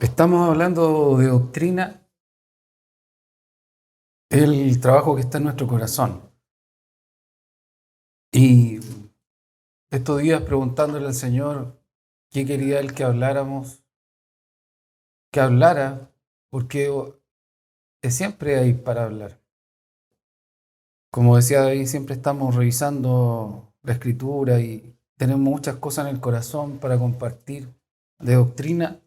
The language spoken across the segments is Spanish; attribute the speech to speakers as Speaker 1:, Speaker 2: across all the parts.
Speaker 1: Estamos hablando de doctrina, el trabajo que está en nuestro corazón. Y estos días preguntándole al Señor qué quería Él que habláramos, que hablara, porque siempre hay para hablar. Como decía David, siempre estamos revisando la Escritura y tenemos muchas cosas en el corazón para compartir de doctrina,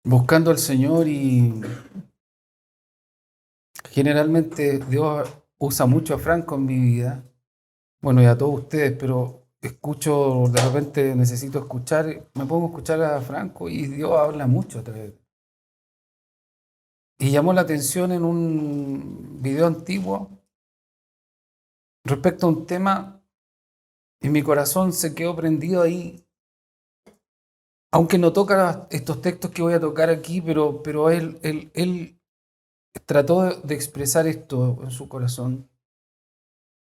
Speaker 1: buscando al Señor y generalmente Dios usa mucho a Franco en mi vida. Bueno, y a todos ustedes, pero escucho, de repente necesito escuchar, me pongo a escuchar a Franco y Dios habla mucho a través. Y llamó la atención en un video antiguo respecto a un tema y mi corazón se quedó prendido ahí, aunque no toca estos textos que voy a tocar aquí, pero él trató de expresar esto en su corazón.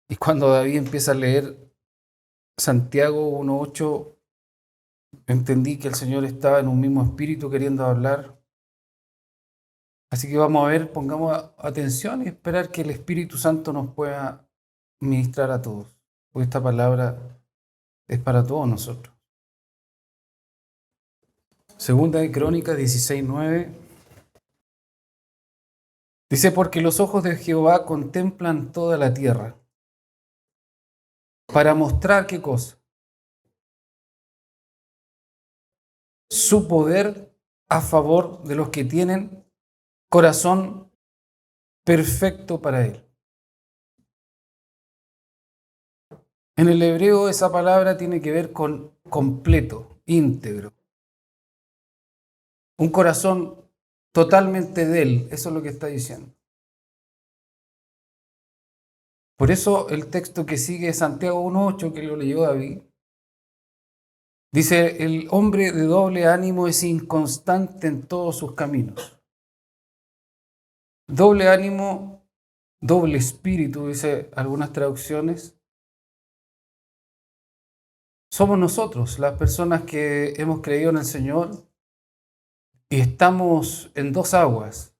Speaker 1: Y cuando David empieza a leer Santiago 1:8, entendí que el Señor estaba en un mismo espíritu queriendo hablar. Así que vamos a ver, pongamos atención y esperar que el Espíritu Santo nos pueda ministrar a todos, porque esta palabra es para todos nosotros. Segunda de Crónicas 16:9 dice: porque los ojos de Jehová contemplan toda la tierra, para mostrar qué cosa, su poder a favor de los que tienen corazón perfecto para él. En el hebreo esa palabra tiene que ver con completo, íntegro. Un corazón totalmente de él, eso es lo que está diciendo. Por eso el texto que sigue, Santiago 1:8, que lo leyó David, dice: el hombre de doble ánimo es inconstante en todos sus caminos. Doble ánimo, doble espíritu, dice algunas traducciones. Somos nosotros, las personas que hemos creído en el Señor y estamos en dos aguas.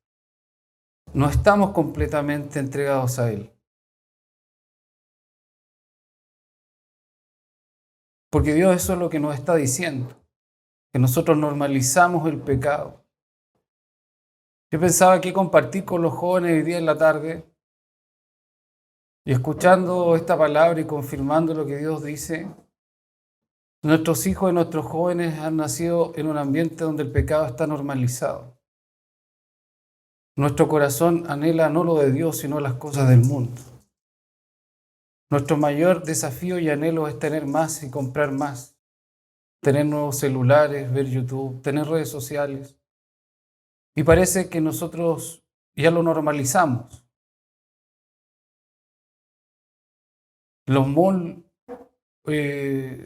Speaker 1: No estamos completamente entregados a Él. Porque Dios eso es lo que nos está diciendo, que nosotros normalizamos el pecado. Yo pensaba que compartir con los jóvenes hoy día en la tarde y escuchando esta palabra y confirmando lo que Dios dice, nuestros hijos y nuestros jóvenes han nacido en un ambiente donde el pecado está normalizado. Nuestro corazón anhela no lo de Dios, sino las cosas del mundo. Nuestro mayor desafío y anhelo es tener más y comprar más, tener nuevos celulares, ver YouTube, tener redes sociales. Y parece que nosotros ya lo normalizamos. Los malls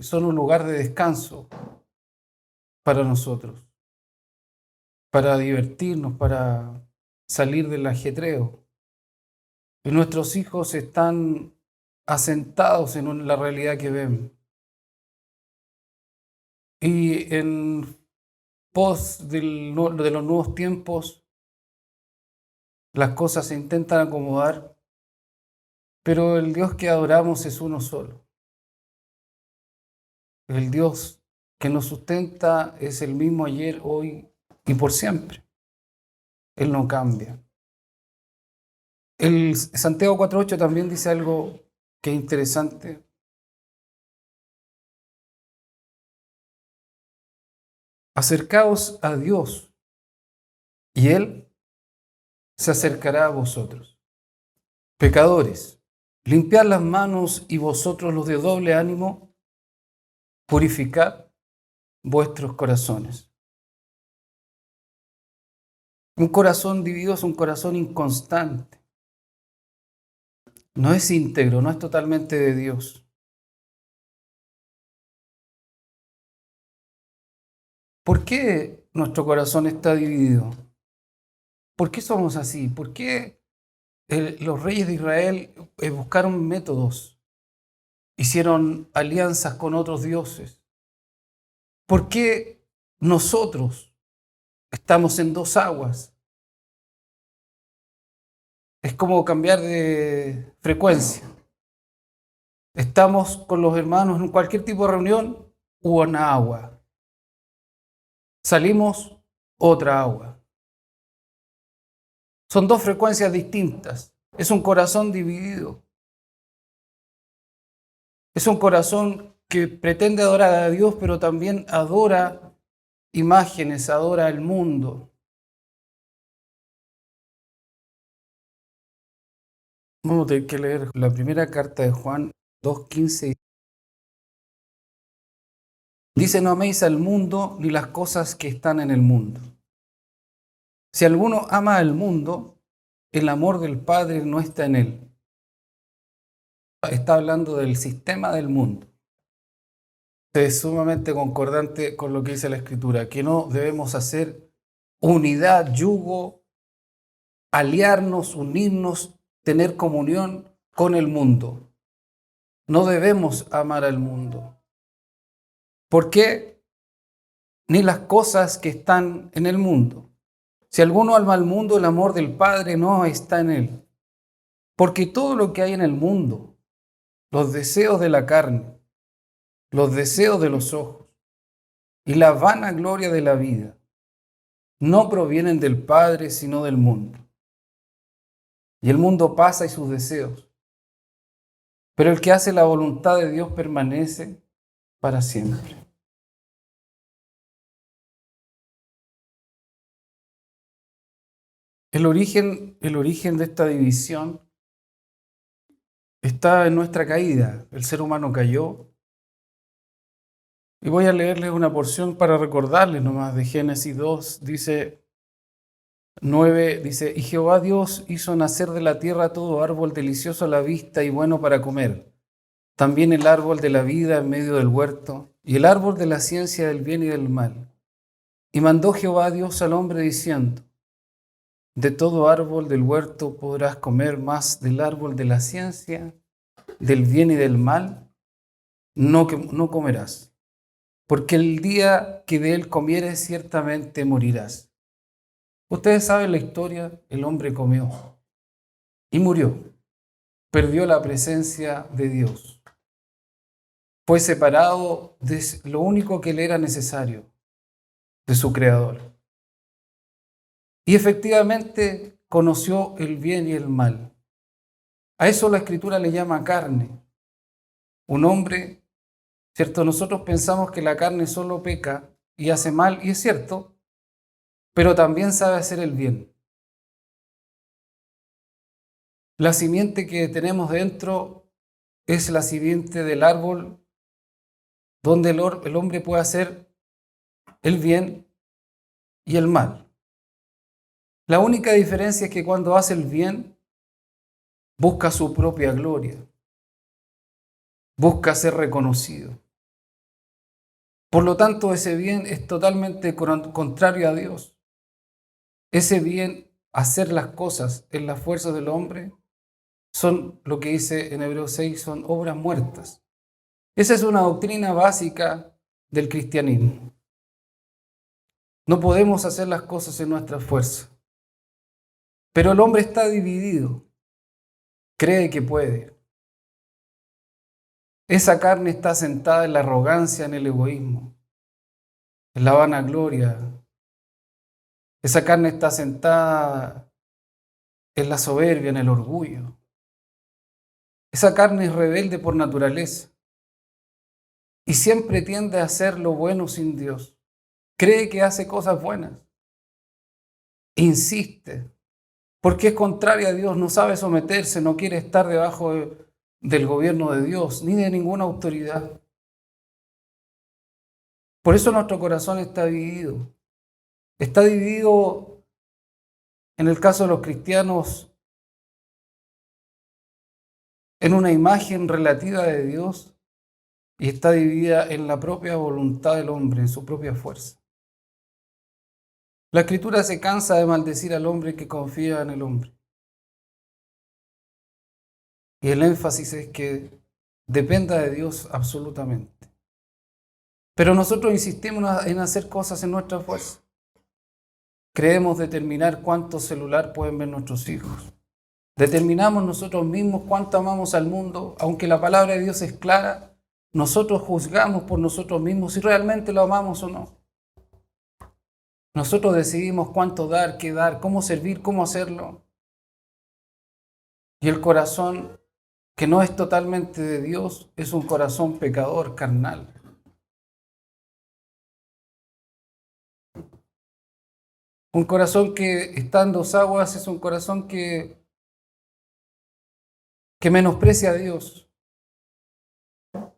Speaker 1: son un lugar de descanso para nosotros, para divertirnos, para salir del ajetreo. Y nuestros hijos están asentados en la realidad que ven. Y en pos de los nuevos tiempos, las cosas se intentan acomodar, pero el Dios que adoramos es uno solo. El Dios que nos sustenta es el mismo ayer, hoy y por siempre. Él no cambia. El Santiago 4:8 también dice algo que es interesante. Acercaos a Dios y Él se acercará a vosotros. Pecadores, limpiad las manos y vosotros los de doble ánimo, purificad vuestros corazones. Un corazón dividido es un corazón inconstante. No es íntegro, no es totalmente de Dios. ¿Por qué nuestro corazón está dividido? ¿Por qué somos así? ¿Por qué los reyes de Israel buscaron métodos? Hicieron alianzas con otros dioses. ¿Por qué nosotros estamos en dos aguas. Es como cambiar de frecuencia. Estamos con los hermanos en cualquier tipo de reunión, una agua. Salimos, otra agua. Son dos frecuencias distintas. Es un corazón dividido. Es un corazón que pretende adorar a Dios, pero también adora imágenes, adora el mundo. Vamos a tener que leer la primera carta de Juan 2:15. Dice: no améis al mundo ni las cosas que están en el mundo. Si alguno ama al mundo, el amor del Padre no está en él. Está hablando del sistema del mundo. Es sumamente concordante con lo que dice la Escritura, que no debemos hacer unidad, yugo, aliarnos, unirnos, tener comunión con el mundo. No debemos amar al mundo. ¿Por qué? Ni las cosas que están en el mundo. Si alguno ama al mundo, el amor del Padre no está en él. Porque todo lo que hay en el mundo, los deseos de la carne, los deseos de los ojos y la vanagloria de la vida, no provienen del Padre, sino del mundo. Y el mundo pasa y sus deseos, pero el que hace la voluntad de Dios permanece para siempre. El origen de esta división está en nuestra caída. El ser humano cayó. Y voy a leerles una porción para recordarles nomás de Génesis 2, dice 9, dice: y Jehová Dios hizo nacer de la tierra todo árbol delicioso a la vista y bueno para comer, también el árbol de la vida en medio del huerto, y el árbol de la ciencia del bien y del mal. Y mandó Jehová Dios al hombre diciendo: de todo árbol del huerto podrás comer, mas del árbol de la ciencia del bien y del mal no comerás, porque el día que de él comieres ciertamente morirás. Ustedes saben la historia, el hombre comió y murió, perdió la presencia de Dios, fue separado de lo único que le era necesario, de su Creador. Y efectivamente conoció el bien y el mal. A eso la Escritura le llama carne. Un hombre, ¿cierto? Nosotros pensamos que la carne solo peca y hace mal, y es cierto, pero también sabe hacer el bien. La simiente que tenemos dentro es la simiente del árbol donde el hombre puede hacer el bien y el mal. La única diferencia es que cuando hace el bien, busca su propia gloria, busca ser reconocido. Por lo tanto, ese bien es totalmente contrario a Dios. Ese bien, hacer las cosas en las fuerzas del hombre, son lo que dice en Hebreos 6, son obras muertas. Esa es una doctrina básica del cristianismo. No podemos hacer las cosas en nuestra fuerza. Pero el hombre está dividido. Cree que puede. Esa carne está sentada en la arrogancia, en el egoísmo, en la vanagloria. Esa carne está sentada en la soberbia, en el orgullo. Esa carne es rebelde por naturaleza y siempre tiende a hacer lo bueno sin Dios. Cree que hace cosas buenas. Insiste, porque es contraria a Dios, no sabe someterse, no quiere estar debajo del gobierno de Dios, ni de ninguna autoridad. Por eso nuestro corazón está dividido. Está dividido, en el caso de los cristianos, en una imagen relativa de Dios, y está dividida en la propia voluntad del hombre, en su propia fuerza. La Escritura se cansa de maldecir al hombre que confía en el hombre. Y el énfasis es que dependa de Dios absolutamente. Pero nosotros insistimos en hacer cosas en nuestra fuerza. Creemos determinar cuánto celular pueden ver nuestros hijos. Determinamos nosotros mismos cuánto amamos al mundo. Aunque la palabra de Dios es clara, nosotros juzgamos por nosotros mismos si realmente lo amamos o no. Nosotros decidimos cuánto dar, qué dar, cómo servir, cómo hacerlo. Y el corazón que no es totalmente de Dios es un corazón pecador, carnal. Un corazón que está en dos aguas es un corazón que menosprecia a Dios,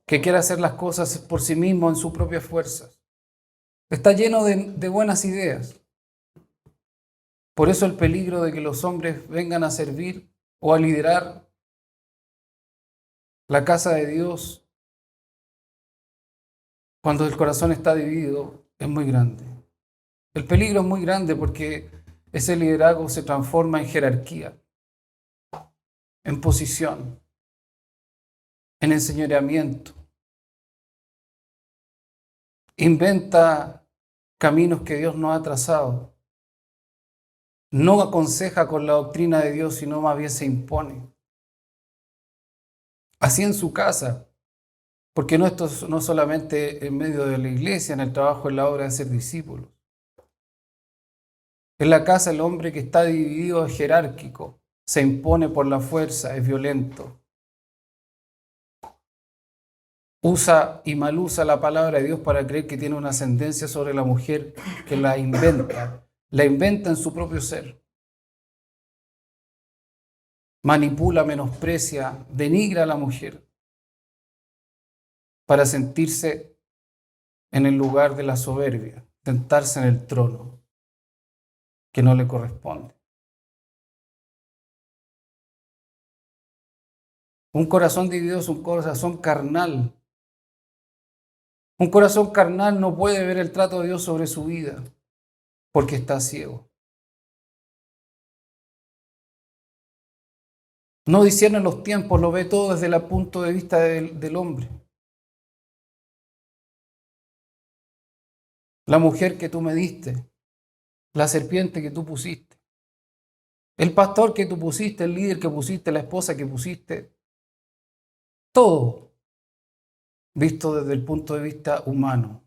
Speaker 1: que quiere hacer las cosas por sí mismo en sus propias fuerzas. Está lleno de buenas ideas. Por eso el peligro de que los hombres vengan a servir o a liderar la casa de Dios cuando el corazón está dividido es muy grande. El peligro es muy grande porque ese liderazgo se transforma en jerarquía, en posición, en enseñoreamiento. Inventa caminos que Dios no ha trazado. No aconseja con la doctrina de Dios, sino más bien se impone. Así en su casa, porque esto no solamente en medio de la iglesia, en el trabajo, en la obra de ser discípulos. En la casa el hombre que está dividido es jerárquico, se impone por la fuerza, es violento. Usa y mal usa la palabra de Dios para creer que tiene una ascendencia sobre la mujer, que la inventa en su propio ser. Manipula, menosprecia, denigra a la mujer para sentirse en el lugar de la soberbia, sentarse en el trono que no le corresponde. Un corazón dividido es un corazón carnal. Un corazón carnal no puede ver el trato de Dios sobre su vida porque está ciego. No discierne los tiempos, lo ve todo desde el punto de vista del hombre. La mujer que tú me diste, la serpiente que tú pusiste, el pastor que tú pusiste, el líder que pusiste, la esposa que pusiste, todo visto desde el punto de vista humano.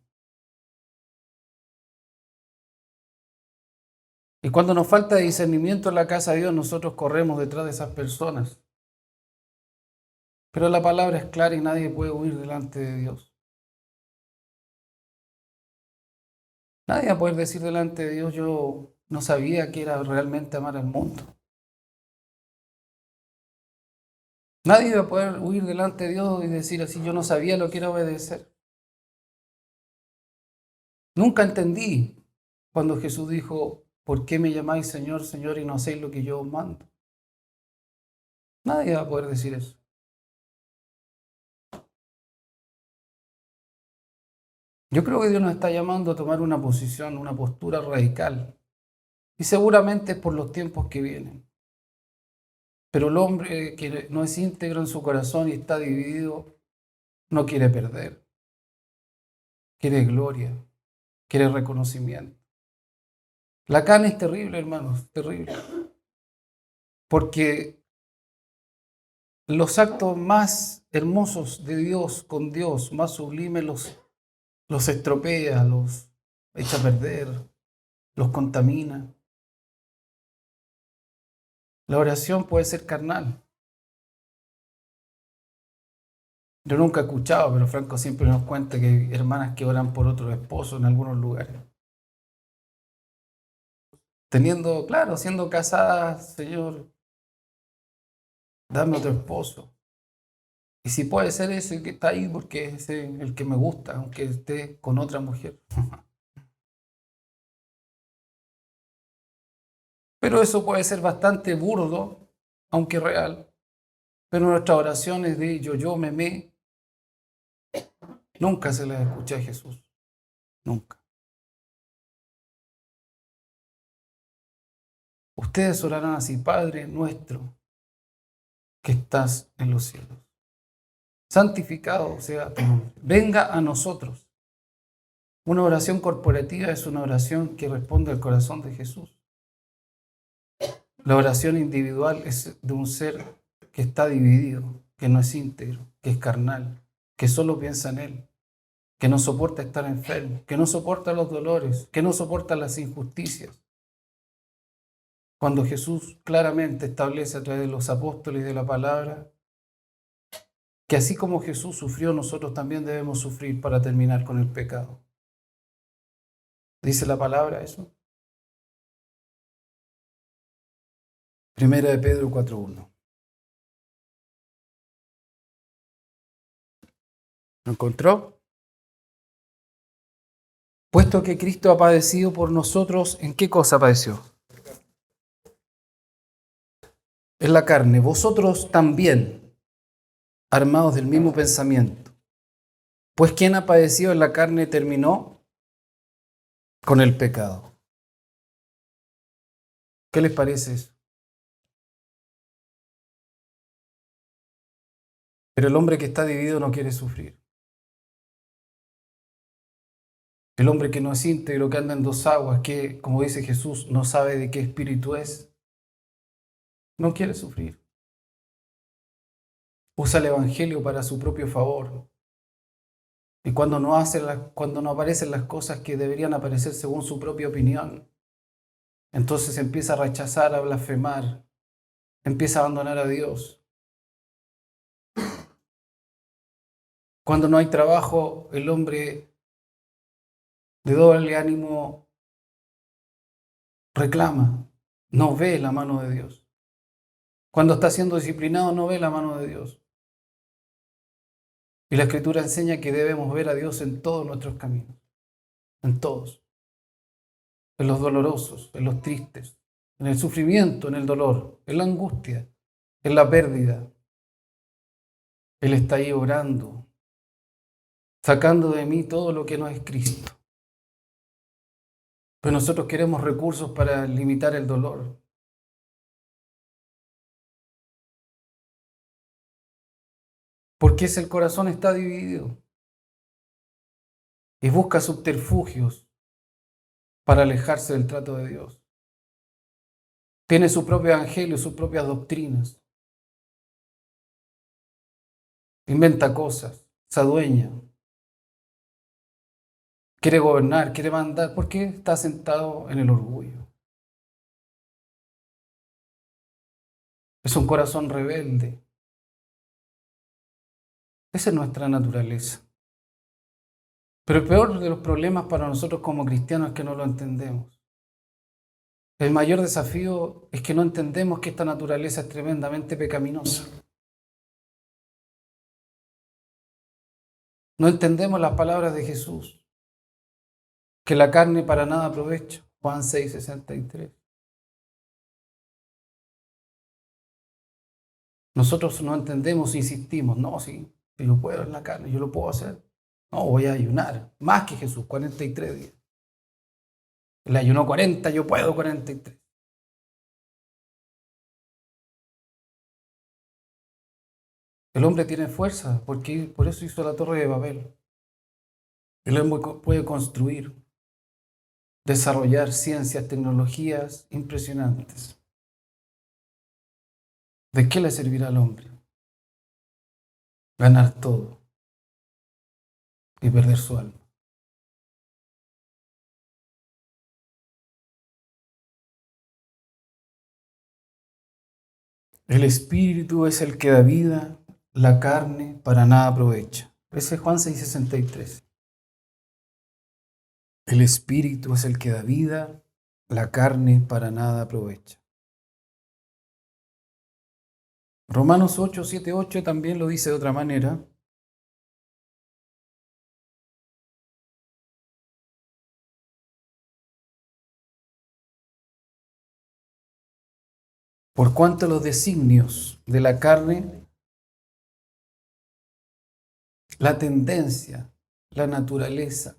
Speaker 1: Y cuando nos falta discernimiento en la casa de Dios, nosotros corremos detrás de esas personas. Pero la palabra es clara y nadie puede huir delante de Dios. Nadie va a poder decir delante de Dios, yo no sabía que era realmente amar al mundo. Nadie va a poder huir delante de Dios y decir así, yo no sabía lo que era obedecer. Nunca entendí cuando Jesús dijo, ¿por qué me llamáis Señor, Señor y no hacéis lo que yo os mando? Nadie va a poder decir eso. Yo creo que Dios nos está llamando a tomar una posición, una postura radical. Y seguramente es por los tiempos que vienen. Pero el hombre que no es íntegro en su corazón y está dividido, no quiere perder. Quiere gloria, quiere reconocimiento. La carne es terrible, hermanos, terrible. Porque los actos más hermosos de Dios, con Dios, más sublimes, los estropea, los echa a perder, los contamina. La oración puede ser carnal. Yo nunca he escuchado, pero Franco siempre nos cuenta que hay hermanas que oran por otros esposos en algunos lugares. Teniendo, claro, siendo casadas, Señor, dame otro esposo. Y si puede ser ese que está ahí porque es el que me gusta, aunque esté con otra mujer. Pero eso puede ser bastante burdo, aunque real. Pero nuestras oraciones de yo, me, nunca se las escuché a Jesús. Nunca. Ustedes orarán así, Padre nuestro, que estás en los cielos. Santificado sea tu nombre. Venga a nosotros Una oración corporativa es una oración que responde al corazón de Jesús. La oración individual es de un ser que está dividido, que no es íntegro, que es carnal, que solo piensa en Él, que no soporta estar enfermo, que no soporta los dolores, que no soporta las injusticias. Cuando Jesús claramente establece a través de los apóstoles y de la palabra que así como Jesús sufrió, nosotros también debemos sufrir para terminar con el pecado. ¿Dice la palabra eso? Primera de Pedro 4:1. ¿Lo encontró? Puesto que Cristo ha padecido por nosotros, ¿en qué cosa padeció? En la carne. Vosotros también, armados del mismo pensamiento. Pues quien ha padecido en la carne terminó con el pecado. ¿Qué les parece eso? Pero el hombre que está dividido no quiere sufrir. El hombre que no es íntegro, que anda en dos aguas, que, como dice Jesús, no sabe de qué espíritu es, no quiere sufrir. Usa el evangelio para su propio favor. Y cuando no aparecen las cosas que deberían aparecer según su propia opinión, entonces empieza a rechazar, a blasfemar, empieza a abandonar a Dios. Cuando no hay trabajo, el hombre de doble ánimo reclama, no ve la mano de Dios. Cuando está siendo disciplinado, no ve la mano de Dios. Y la Escritura enseña que debemos ver a Dios en todos nuestros caminos, en todos, en los dolorosos, en los tristes, en el sufrimiento, en el dolor, en la angustia, en la pérdida. Él está ahí orando, sacando de mí todo lo que no es Cristo. Pero nosotros queremos recursos para limitar el dolor. Porque el corazón está dividido y busca subterfugios para alejarse del trato de Dios. Tiene su propio evangelio, sus propias doctrinas. Inventa cosas, se adueña. Quiere gobernar, quiere mandar, porque está sentado en el orgullo. Es un corazón rebelde. Esa es nuestra naturaleza. Pero el peor de los problemas para nosotros como cristianos es que no lo entendemos. El mayor desafío es que no entendemos que esta naturaleza es tremendamente pecaminosa. No entendemos las palabras de Jesús, que la carne para nada aprovecha. Juan 6:63. Nosotros no entendemos, insistimos, no, sí, yo puedo en la carne, yo lo puedo hacer. No, voy a ayunar, más que Jesús, 43 días. Él ayunó 40, yo puedo 43. El hombre tiene fuerza, porque por eso hizo la Torre de Babel. El hombre puede construir, desarrollar ciencias, tecnologías impresionantes. ¿De qué le servirá al hombre? Ganar todo y perder su alma. El espíritu es el que da vida, la carne para nada aprovecha. Ese es Juan 6:63. El espíritu es el que da vida, la carne para nada aprovecha. Romanos 8:7-8 también lo dice de otra manera. Por cuanto los designios de la carne, la tendencia, la naturaleza,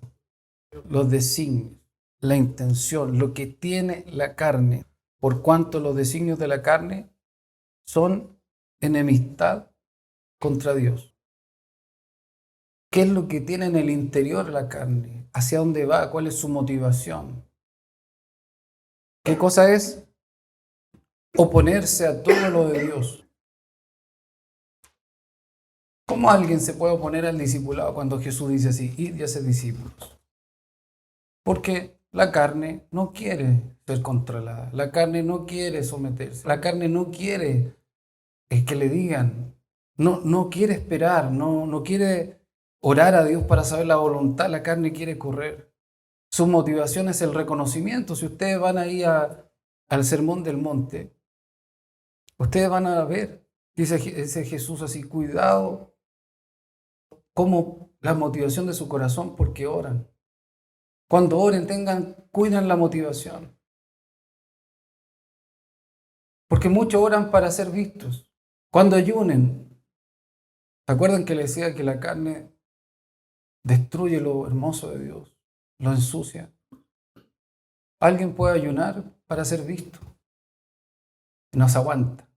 Speaker 1: los designios, la intención, lo que tiene la carne, por cuanto los designios de la carne son enemistad contra Dios. ¿Qué es lo que tiene en el interior la carne? hacia dónde va, cuál es su motivación. ¿Qué cosa es? Oponerse a todo lo de Dios. ¿Cómo alguien se puede oponer al discipulado cuando Jesús dice así, id y haced discípulos? Porque la carne no quiere ser controlada, la carne no quiere someterse, la carne no quiere que le digan, no quiere esperar, no quiere orar a Dios para saber la voluntad, la carne quiere correr. Su motivación es el reconocimiento. Si ustedes van ahí al Sermón del Monte, ustedes van a ver, dice Jesús así, cuidado como la motivación de su corazón porque oran. Cuando oren, cuiden la motivación. Porque muchos oran para ser vistos. Cuando ayunen, ¿se acuerdan que le decía que la carne destruye lo hermoso de Dios? Lo ensucia. Alguien puede ayunar para ser visto. No se aguanta.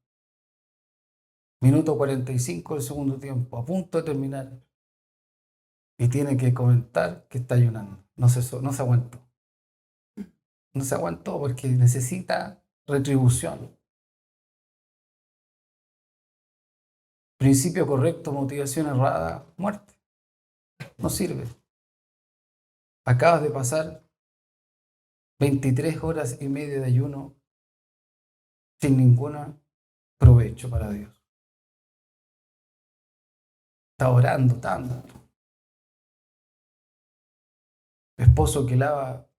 Speaker 1: Minuto 45 del segundo tiempo, a punto de terminar. Y tiene que comentar que está ayunando. No se aguantó. No se aguantó porque necesita retribución. Principio correcto, motivación errada, muerte. No sirve. Acabas de pasar 23 horas y media de ayuno sin ningún provecho para Dios. Está orando tanto. Esposo que lava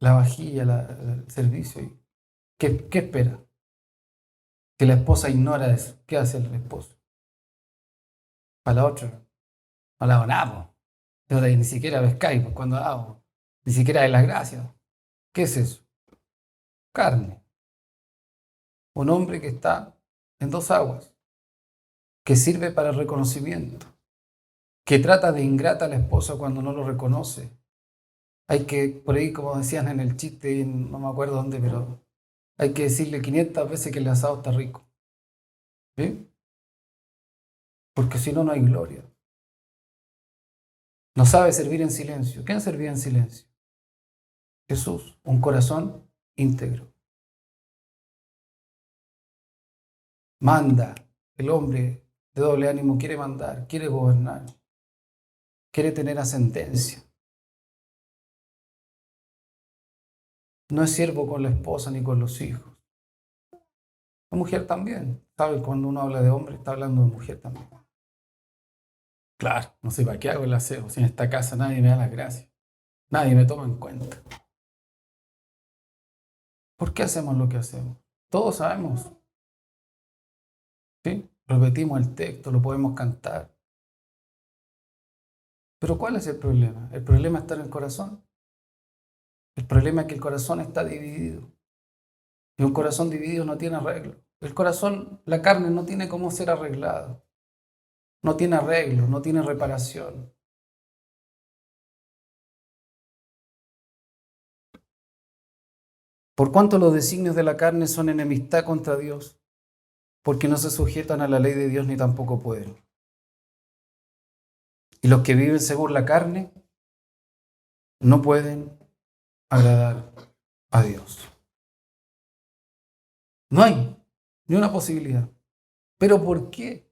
Speaker 1: la vajilla, el servicio. ¿Qué espera? Que la esposa ignora eso. ¿Qué hace el esposo? Para la otra. No le hago nada. Ni siquiera ve Skype cuando hago. Ni siquiera de las gracias. ¿Qué es eso? Carne. Un hombre que está en dos aguas. Que sirve para el reconocimiento. Que trata de ingrata a la esposa cuando no lo reconoce. Hay que, por ahí, como decían en el chiste, no me acuerdo dónde, pero hay que decirle 500 veces que el asado está rico. ¿Sí? Porque si no, no hay gloria. No sabe servir en silencio. ¿Quién servía en silencio? Jesús, un corazón íntegro. Manda. El hombre de doble ánimo quiere mandar, quiere gobernar, quiere tener ascendencia. No es siervo con la esposa ni con los hijos. La mujer también. ¿Sabe? Cuando uno habla de hombre, está hablando de mujer también. Claro, no sé para qué hago el aseo. Si en esta casa nadie me da las gracias. Nadie me toma en cuenta. ¿Por qué hacemos lo que hacemos? Todos sabemos. ¿Sí? Repetimos el texto, lo podemos cantar. Pero ¿cuál es el problema? El problema está en el corazón. El problema es que el corazón está dividido. Y un corazón dividido no tiene arreglo. El corazón, la carne no tiene cómo ser arreglado. No tiene arreglo, no tiene reparación. Por cuanto los designios de la carne son enemistad contra Dios, porque no se sujetan a la ley de Dios ni tampoco pueden. Y los que viven según la carne no pueden agradar a Dios. No hay ni una posibilidad. ¿Pero por qué?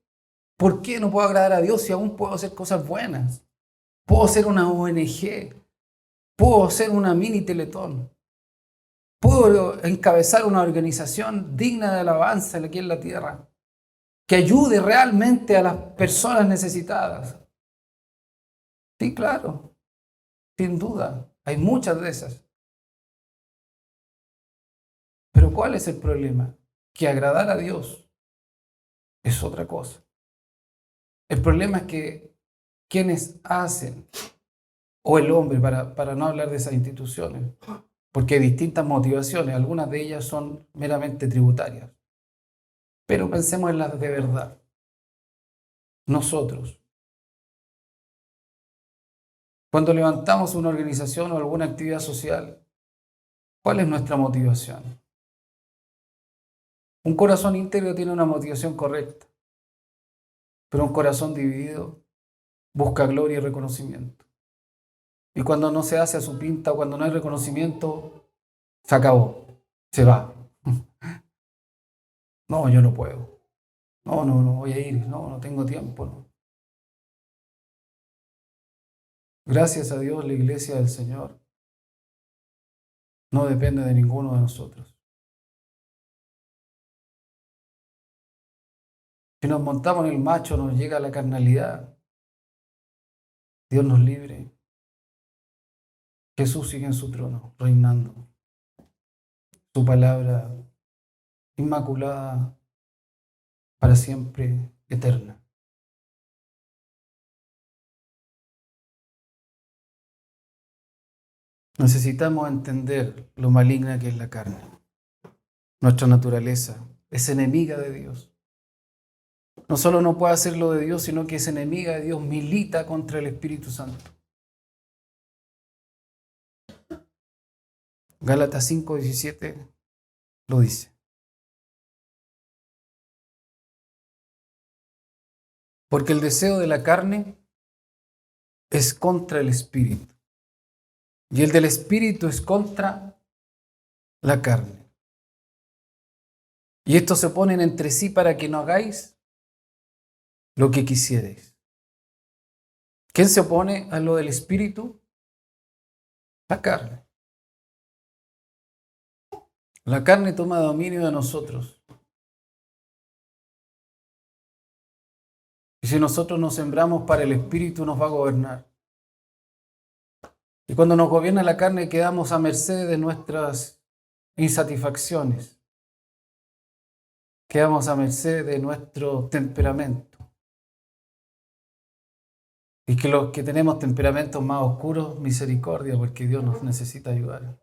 Speaker 1: ¿Por qué no puedo agradar a Dios si aún puedo hacer cosas buenas? Puedo ser una ONG, puedo ser una mini Teletón, puedo encabezar una organización digna de alabanza aquí en la tierra, que ayude realmente a las personas necesitadas. Sí, claro, sin duda, hay muchas de esas. Pero ¿cuál es el problema? Que agradar a Dios es otra cosa. El problema es que quienes hacen, o el hombre, para no hablar de esas instituciones, porque hay distintas motivaciones, algunas de ellas son meramente tributarias. Pero pensemos en las de verdad. Nosotros, cuando levantamos una organización o alguna actividad social, ¿cuál es nuestra motivación? Un corazón íntegro tiene una motivación correcta, pero un corazón dividido busca gloria y reconocimiento. Y cuando no se hace a su pinta, cuando no hay reconocimiento, se acabó, se va. No, yo no puedo. No, no, no voy a ir. No, no tengo tiempo. No. Gracias a Dios, la iglesia del Señor no depende de ninguno de nosotros. Si nos montamos en el macho, nos llega la carnalidad. Dios nos libre. Jesús sigue en su trono, reinando. Su palabra inmaculada para siempre, eterna. Necesitamos entender lo maligna que es la carne. Nuestra naturaleza es enemiga de Dios. No solo no puede hacer lo de Dios, sino que es enemiga de Dios, milita contra el Espíritu Santo. Gálatas 5:17 lo dice. Porque el deseo de la carne es contra el Espíritu, y el del Espíritu es contra la carne. Y estos se oponen entre sí para que no hagáis lo que quisierais. ¿Quién se opone a lo del Espíritu? La carne. La carne toma dominio de nosotros. Y si nosotros nos sembramos para el Espíritu, nos va a gobernar. Y cuando nos gobierna la carne, quedamos a merced de nuestras insatisfacciones. Quedamos a merced de nuestro temperamento. Y que los que tenemos temperamentos más oscuros, misericordia, porque Dios nos necesita ayudar.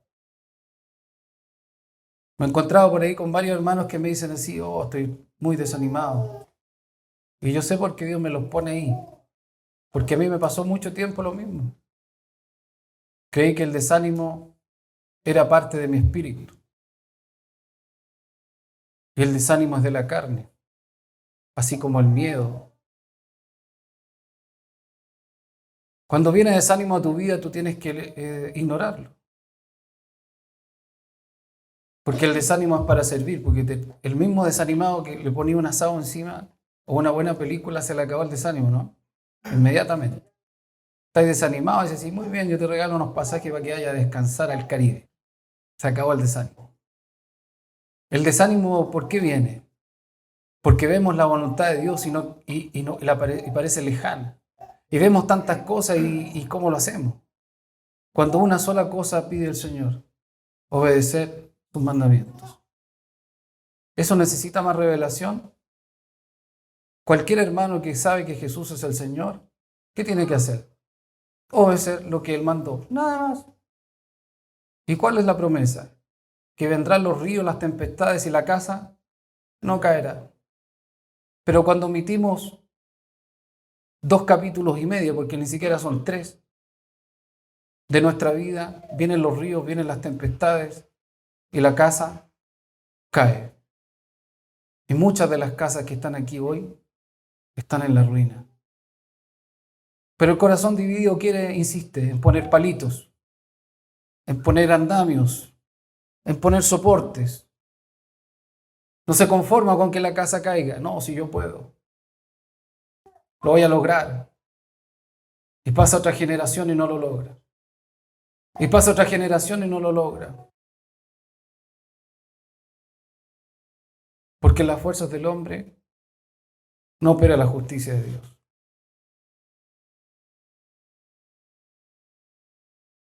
Speaker 1: Me he encontrado por ahí con varios hermanos que me dicen así, oh, estoy muy desanimado. Y yo sé por qué Dios me los pone ahí. Porque a mí me pasó mucho tiempo lo mismo. Creí que el desánimo era parte de mi espíritu. Y el desánimo es de la carne, así como el miedo. Cuando viene desánimo a tu vida, tú tienes que ignorarlo. Porque el desánimo es para servir, porque el mismo desanimado que le ponía un asado encima o una buena película, se le acabó el desánimo, ¿no? Inmediatamente. Estás desanimado y dices, sí, muy bien, yo te regalo unos pasajes para que vayas a descansar al Caribe. Se acabó el desánimo. El desánimo, ¿por qué viene? Porque vemos la voluntad de Dios y parece lejana. Y vemos tantas cosas y cómo lo hacemos. Cuando una sola cosa pide el Señor, obedecer sus mandamientos. ¿Eso necesita más revelación? Cualquier hermano que sabe que Jesús es el Señor, ¿qué tiene que hacer? Obedecer lo que Él mandó. Nada más. ¿Y cuál es la promesa? Que vendrán los ríos, las tempestades y la casa no caerá. Pero cuando omitimos 2 capítulos y medio, porque ni siquiera son 3, de nuestra vida, vienen los ríos, vienen las tempestades y la casa cae. Y muchas de las casas que están aquí hoy están en la ruina. Pero el corazón dividido insiste en poner palitos, en poner andamios, en poner soportes. No se conforma con que la casa caiga. No, si yo puedo, lo voy a lograr. Y pasa otra generación y no lo logra. Y pasa otra generación y no lo logra. Porque en las fuerzas del hombre no opera la justicia de Dios.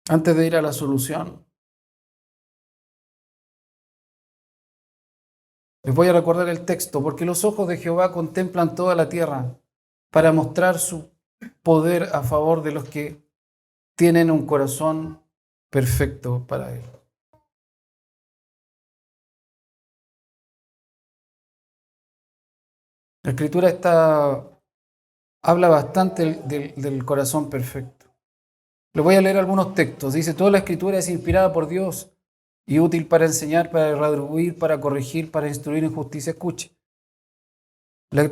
Speaker 1: Antes de ir a la solución, les voy a recordar el texto, porque los ojos de Jehová contemplan toda la tierra para mostrar su poder a favor de los que tienen un corazón perfecto para Él. La Escritura habla bastante del corazón perfecto. Les voy a leer algunos textos. Dice, toda la Escritura es inspirada por Dios y útil para enseñar, para redarguir, para corregir, para instruir en justicia. Escuche.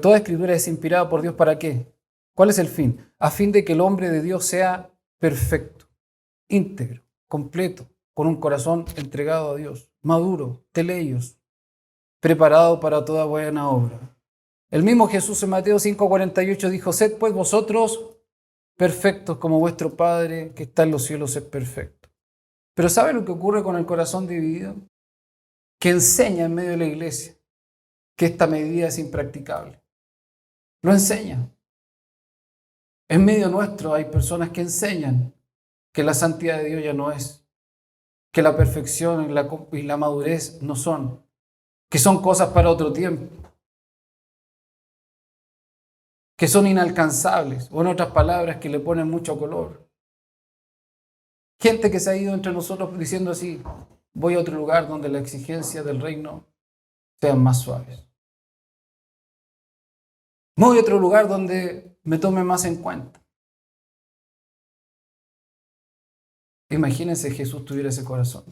Speaker 1: Toda Escritura es inspirada por Dios, ¿para qué? ¿Cuál es el fin? A fin de que el hombre de Dios sea perfecto. íntegro, completo, con un corazón entregado a Dios, maduro, teleios, preparado para toda buena obra. El mismo Jesús en Mateo 5:48 dijo: sed pues vosotros perfectos como vuestro Padre que está en los cielos es perfecto. Pero ¿sabe lo que ocurre con el corazón dividido? Que enseña en medio de la iglesia que esta medida es impracticable. Lo enseña. En medio nuestro hay personas que enseñan que la santidad de Dios ya no es, que la perfección y la madurez no son, que son cosas para otro tiempo, que son inalcanzables, o en otras palabras, que le ponen mucho color. Gente que se ha ido entre nosotros diciendo así: voy a otro lugar donde las exigencias del reino sean más suaves. Voy a otro lugar donde me tome más en cuenta. Imagínense Jesús tuviera ese corazón.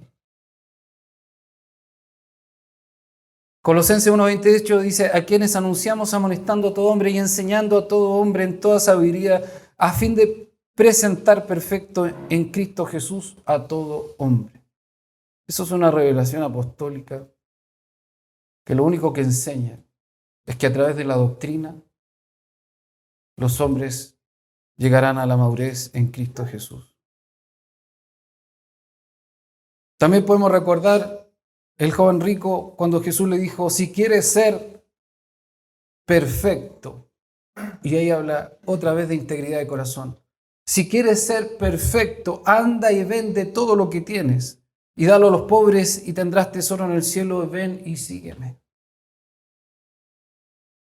Speaker 1: Colosenses 1:28 dice: a quienes anunciamos amonestando a todo hombre y enseñando a todo hombre en toda sabiduría, a fin de presentar perfecto en Cristo Jesús a todo hombre. Eso es una revelación apostólica que lo único que enseña es que a través de la doctrina los hombres llegarán a la madurez en Cristo Jesús. También podemos recordar el joven rico cuando Jesús le dijo: si quieres ser perfecto. Y ahí habla otra vez de integridad de corazón. Si quieres ser perfecto, anda y vende todo lo que tienes y dalo a los pobres y tendrás tesoro en el cielo. Ven y sígueme.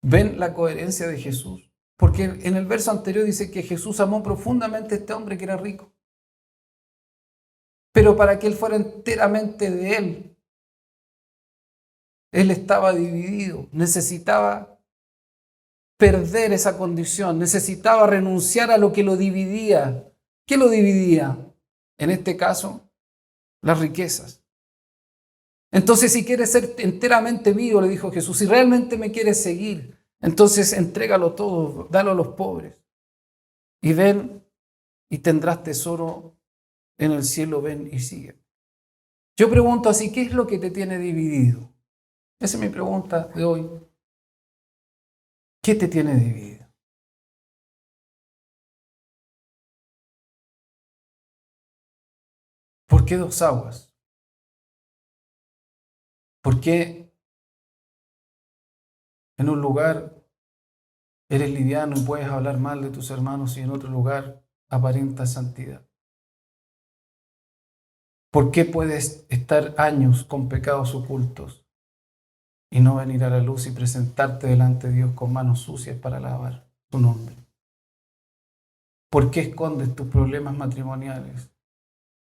Speaker 1: ¿Ven la coherencia de Jesús? Porque en el verso anterior dice que Jesús amó profundamente a este hombre que era rico. Pero para que él fuera enteramente de él estaba dividido, necesitaba perder esa condición, necesitaba renunciar a lo que lo dividía. ¿Qué lo dividía? En este caso, las riquezas. Entonces, si quieres ser enteramente mío, le dijo Jesús, si realmente me quieres seguir, entonces entrégalo todo, dalo a los pobres. Y ven y tendrás tesoro en el cielo, ven y sigue. Yo pregunto así: ¿qué es lo que te tiene dividido? Esa es mi pregunta de hoy. ¿Qué te tiene dividido? ¿Por qué dos aguas? ¿Por qué en un lugar eres liviano y puedes hablar mal de tus hermanos y en otro lugar aparentas santidad? ¿Por qué puedes estar años con pecados ocultos y no venir a la luz y presentarte delante de Dios con manos sucias para alabar tu nombre? ¿Por qué escondes tus problemas matrimoniales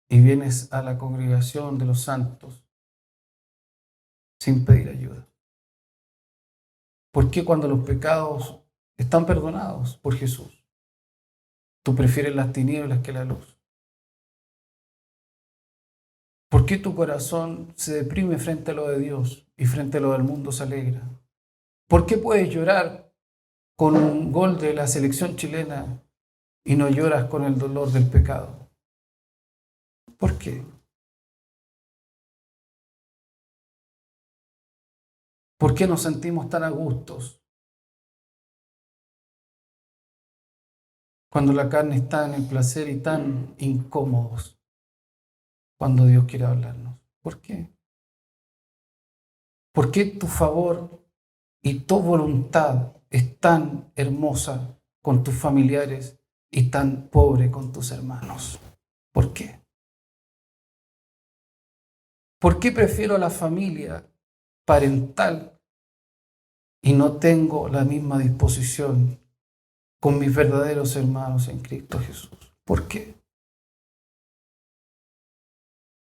Speaker 1: y vienes a la congregación de los santos sin pedir ayuda? ¿Por qué cuando los pecados están perdonados por Jesús, tú prefieres las tinieblas que la luz? ¿Por qué tu corazón se deprime frente a lo de Dios y frente a lo del mundo se alegra? ¿Por qué puedes llorar con un gol de la selección chilena y no lloras con el dolor del pecado? ¿Por qué? ¿Por qué nos sentimos tan a gustos cuando la carne está en el placer y tan incómodos cuando Dios quiere hablarnos? ¿Por qué? ¿Por qué tu favor y tu voluntad es tan hermosa con tus familiares y tan pobre con tus hermanos? ¿Por qué? ¿Por qué prefiero la familia parental y no tengo la misma disposición con mis verdaderos hermanos en Cristo Jesús? ¿Por qué?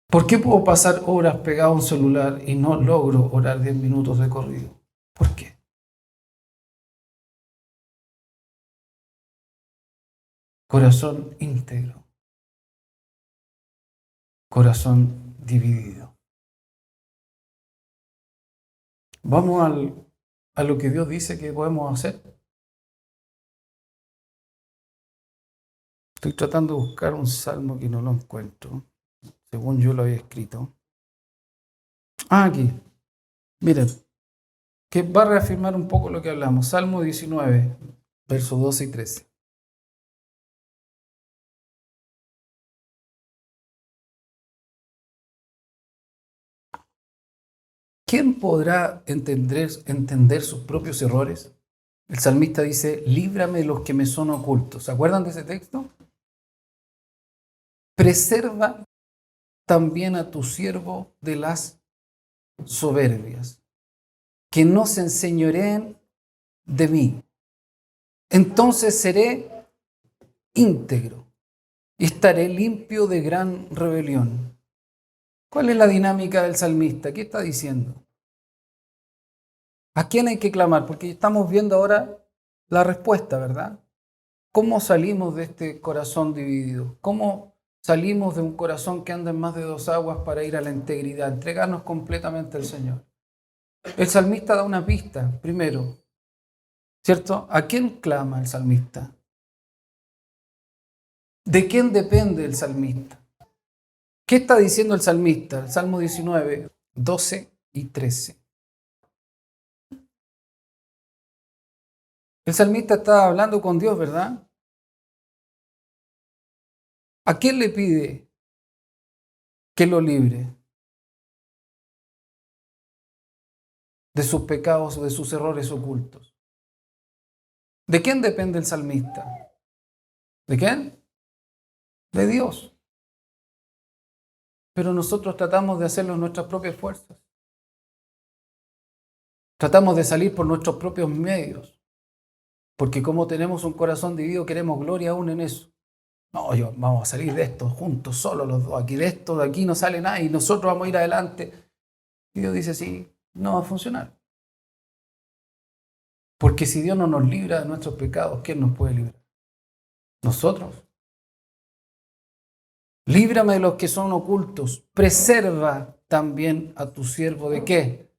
Speaker 1: ¿Por qué puedo pasar horas pegado a un celular y no logro orar 10 minutos de corrido? ¿Por qué? Corazón íntegro, corazón dividido. Vamos a lo que Dios dice que podemos hacer. Estoy tratando de buscar un salmo que no lo encuentro, según yo lo había escrito. Aquí, miren, que va a reafirmar un poco lo que hablamos. Salmo 19, versos 12 y 13. ¿Quién podrá entender sus propios errores? El salmista dice, líbrame de los que me son ocultos. ¿Se acuerdan de ese texto? Preserva también a tu siervo de las soberbias, que no se enseñoreen de mí. Entonces seré íntegro y estaré limpio de gran rebelión. ¿Cuál es la dinámica del salmista? ¿Qué está diciendo? ¿A quién hay que clamar? Porque estamos viendo ahora la respuesta, ¿verdad? ¿Cómo salimos de este corazón dividido? ¿Cómo salimos de un corazón que anda en más de dos aguas para ir a la integridad? Entregarnos completamente al Señor. El salmista da una pista, primero, ¿cierto? ¿A quién clama el salmista? ¿De quién depende el salmista? ¿Qué está diciendo el salmista? El Salmo 19, 12 y 13. El salmista está hablando con Dios, ¿verdad? ¿A quién le pide que lo libre de sus pecados o de sus errores ocultos? ¿De quién depende el salmista? ¿De quién? De Dios. Pero nosotros tratamos de hacerlo en nuestras propias fuerzas. Tratamos de salir por nuestros propios medios. Porque como tenemos un corazón dividido, queremos gloria aún en eso. No, vamos a salir de esto juntos, solos los dos. Aquí de esto, de aquí no sale nada y nosotros vamos a ir adelante. Y Dios dice, sí, no va a funcionar. Porque si Dios no nos libra de nuestros pecados, ¿quién nos puede librar? Nosotros. Líbrame de los que son ocultos. Preserva también a tu siervo. ¿De qué?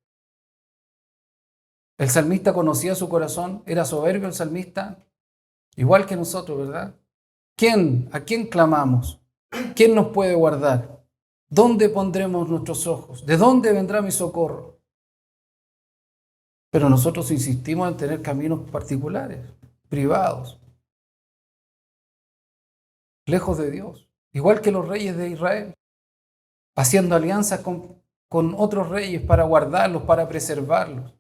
Speaker 1: El salmista conocía su corazón. Era soberbio el salmista. Igual que nosotros, ¿verdad? ¿A quién clamamos? ¿Quién nos puede guardar? ¿Dónde pondremos nuestros ojos? ¿De dónde vendrá mi socorro? Pero nosotros insistimos en tener caminos particulares, privados, lejos de Dios. Igual que los reyes de Israel, haciendo alianzas con otros reyes para guardarlos, para preservarlos.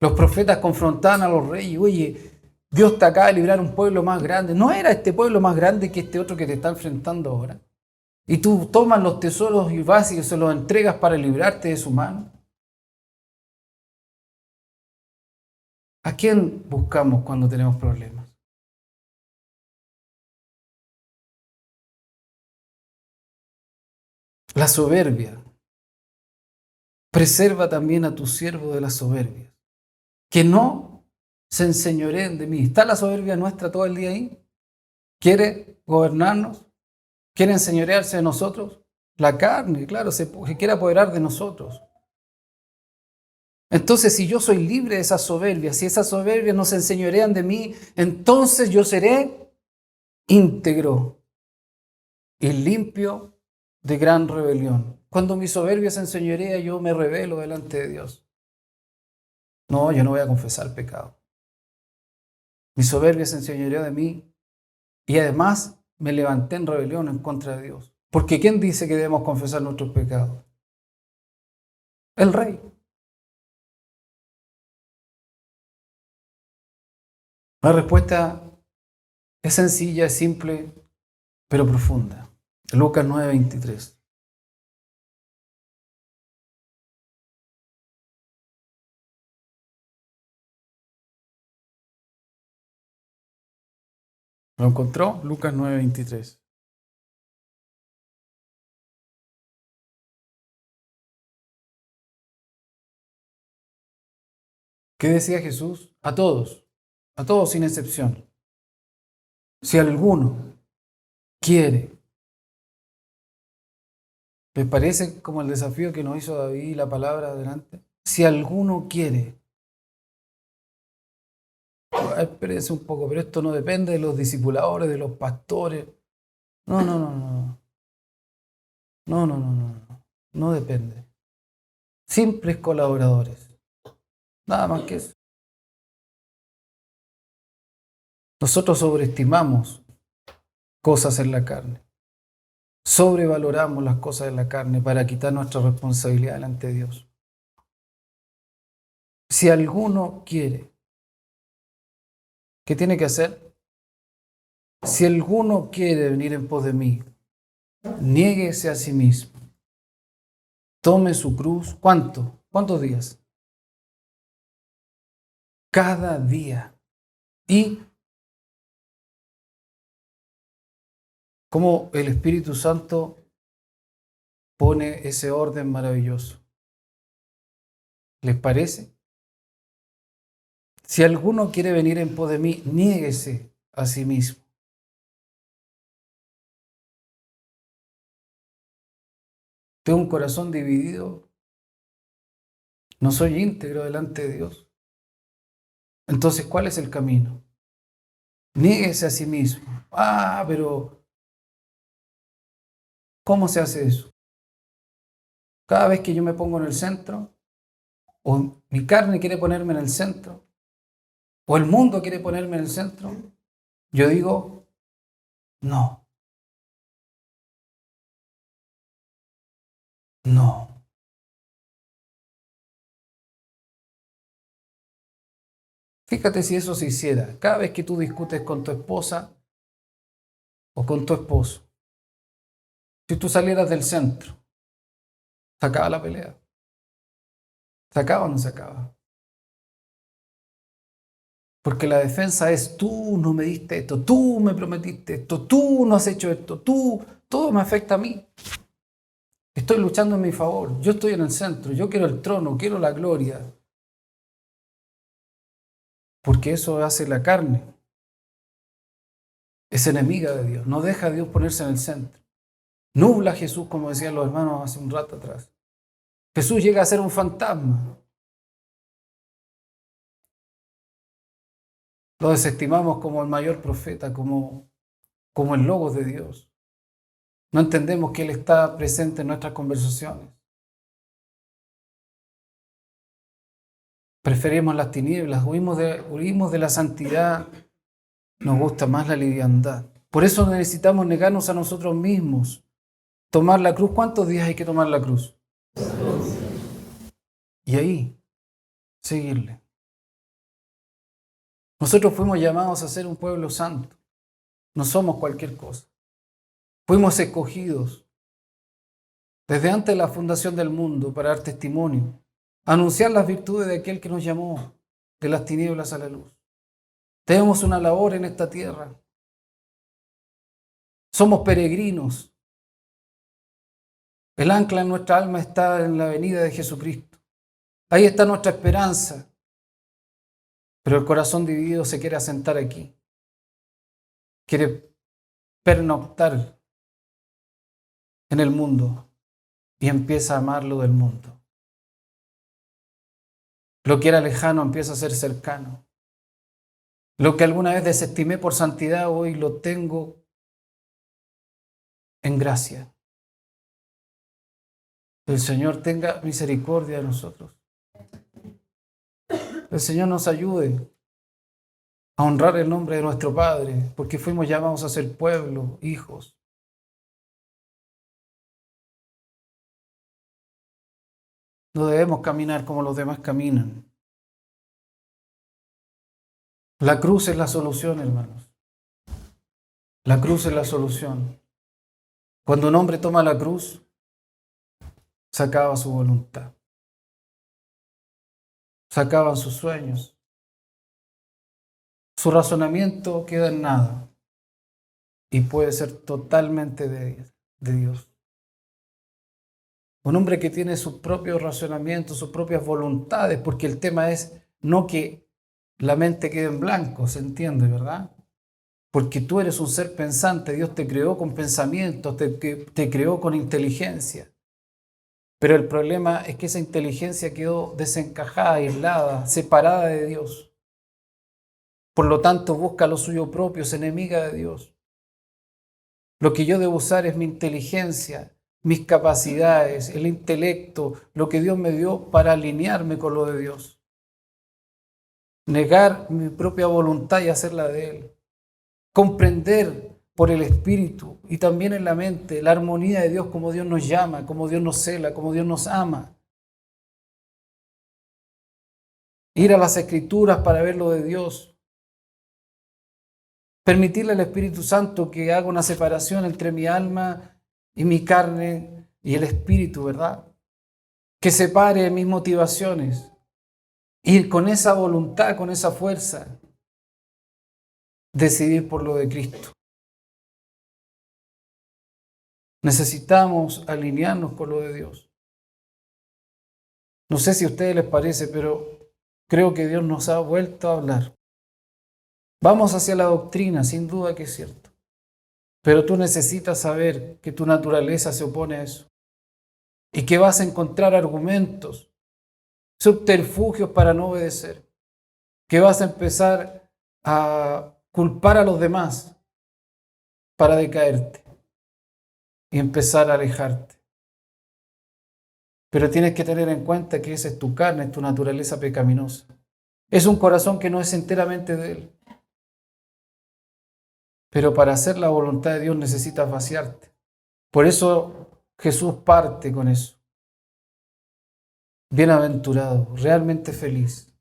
Speaker 1: Los profetas confrontaban a los reyes, oye, Dios te acaba de librar un pueblo más grande. ¿No era este pueblo más grande que este otro que te está enfrentando ahora? Y tú tomas los tesoros y vas y se los entregas para librarte de su mano. ¿A quién buscamos cuando tenemos problemas? La soberbia. Preserva también a tu siervo de la soberbia. Que no se enseñoreen de mí. ¿Está la soberbia nuestra todo el día ahí? ¿Quiere gobernarnos? ¿Quiere enseñorearse de nosotros? La carne, claro, se quiere apoderar de nosotros. Entonces, si yo soy libre de esa soberbia, si esas soberbias no se enseñorean de mí, entonces yo seré íntegro y limpio de gran rebelión. Cuando mi soberbia se enseñorea, yo me rebelo delante de Dios. No, yo no voy a confesar pecado. Mi soberbia se enseñoreó de mí y además me levanté en rebelión en contra de Dios. Porque ¿quién dice que debemos confesar nuestros pecados? El Rey. La respuesta es sencilla, es simple, pero profunda. Lucas 9:23. ¿Lo encontró? Lucas 9:23. ¿Qué decía Jesús? A todos sin excepción. Si alguno quiere, ¿les parece como el desafío que nos hizo David la palabra adelante? Si alguno quiere. espérense un poco, pero esto no depende de los discipuladores, de los pastores. No, no, no, no. No, no, no, no, no. No depende. Simples colaboradores. Nada más que eso. Nosotros sobreestimamos cosas en la carne. Sobrevaloramos las cosas en la carne para quitar nuestra responsabilidad delante de Dios. Si alguno quiere, ¿qué tiene que hacer? Si alguno quiere venir en pos de mí, niéguese a sí mismo. Tome su cruz. ¿Cuánto? ¿Cuántos días? Cada día. Y cómo el Espíritu Santo pone ese orden maravilloso. ¿Les parece? Si alguno quiere venir en pos de mí, niéguese a sí mismo. Tengo un corazón dividido. No soy íntegro delante de Dios. Entonces, ¿cuál es el camino? Niéguese a sí mismo. Pero ¿cómo se hace eso? Cada vez que yo me pongo en el centro, o mi carne quiere ponerme en el centro, o el mundo quiere ponerme en el centro, yo digo, no, no. Fíjate si eso se hiciera. Cada vez que tú discutes con tu esposa o con tu esposo, si tú salieras del centro, ¿se acaba la pelea? ¿Se acaba o no se acaba? Porque la defensa es, tú no me diste esto, tú me prometiste esto, tú no has hecho esto, todo me afecta a mí. Estoy luchando en mi favor, yo estoy en el centro, yo quiero el trono, quiero la gloria. Porque eso hace la carne. Es enemiga de Dios, no deja a Dios ponerse en el centro. Nubla a Jesús, como decían los hermanos hace un rato atrás. Jesús llega a ser un fantasma. Lo desestimamos como el mayor profeta, como el Logos de Dios. No entendemos que Él está presente en nuestras conversaciones. Preferimos las tinieblas, huimos de la santidad, nos gusta más la liviandad. Por eso necesitamos negarnos a nosotros mismos. Tomar la cruz, ¿cuántos días hay que tomar la cruz? Y ahí, seguirle. Nosotros fuimos llamados a ser un pueblo santo. No somos cualquier cosa. Fuimos escogidos desde antes de la fundación del mundo para dar testimonio, anunciar las virtudes de aquel que nos llamó de las tinieblas a la luz. Tenemos una labor en esta tierra. Somos peregrinos. El ancla en nuestra alma está en la venida de Jesucristo. Ahí está nuestra esperanza. Pero el corazón dividido se quiere asentar aquí. Quiere pernoctar en el mundo y empieza a amar lo del mundo. Lo que era lejano empieza a ser cercano. Lo que alguna vez desestimé por santidad, hoy lo tengo en gracia. El Señor tenga misericordia de nosotros. El Señor nos ayude a honrar el nombre de nuestro Padre, porque fuimos llamados a ser pueblo, hijos. No debemos caminar como los demás caminan. La cruz es la solución, hermanos. La cruz es la solución. Cuando un hombre toma la cruz, se acaba su voluntad. Se acaban sus sueños. Su razonamiento queda en nada y puede ser totalmente de Dios. Un hombre que tiene sus propios razonamientos, sus propias voluntades, porque el tema es no que la mente quede en blanco, ¿se entiende, verdad? Porque tú eres un ser pensante, Dios te creó con pensamientos, te creó con inteligencia. Pero el problema es que esa inteligencia quedó desencajada, aislada, separada de Dios. Por lo tanto, busca lo suyo propio, es enemiga de Dios. Lo que yo debo usar es mi inteligencia, mis capacidades, el intelecto, lo que Dios me dio para alinearme con lo de Dios. Negar mi propia voluntad y hacerla de Él. Comprender por el Espíritu y también en la mente la armonía de Dios, como Dios nos llama, como Dios nos cela, como Dios nos ama. Ir a las Escrituras para ver lo de Dios. Permitirle al Espíritu Santo que haga una separación entre mi alma y mi carne y el Espíritu, ¿verdad? Que separe mis motivaciones. Ir con esa voluntad, con esa fuerza. Decidir por lo de Cristo. Necesitamos alinearnos con lo de Dios. No sé si a ustedes les parece, pero creo que Dios nos ha vuelto a hablar. Vamos hacia la doctrina, sin duda que es cierto. Pero tú necesitas saber que tu naturaleza se opone a eso. Y que vas a encontrar argumentos, subterfugios para no obedecer. Que vas a empezar a culpar a los demás para decaerte y empezar a alejarte. Pero tienes que tener en cuenta que esa es tu carne, es tu naturaleza pecaminosa. Es un corazón que no es enteramente de Él. Pero para hacer la voluntad de Dios necesitas vaciarte. Por eso Jesús parte con eso. Bienaventurado, realmente feliz,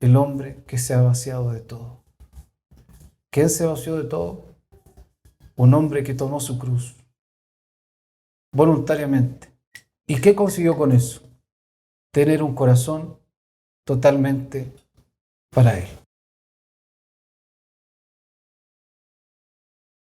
Speaker 1: el hombre que se ha vaciado de todo. ¿Quién se vació de todo? Un hombre que tomó su cruz voluntariamente. ¿Y qué consiguió con eso? Tener un corazón totalmente para Él.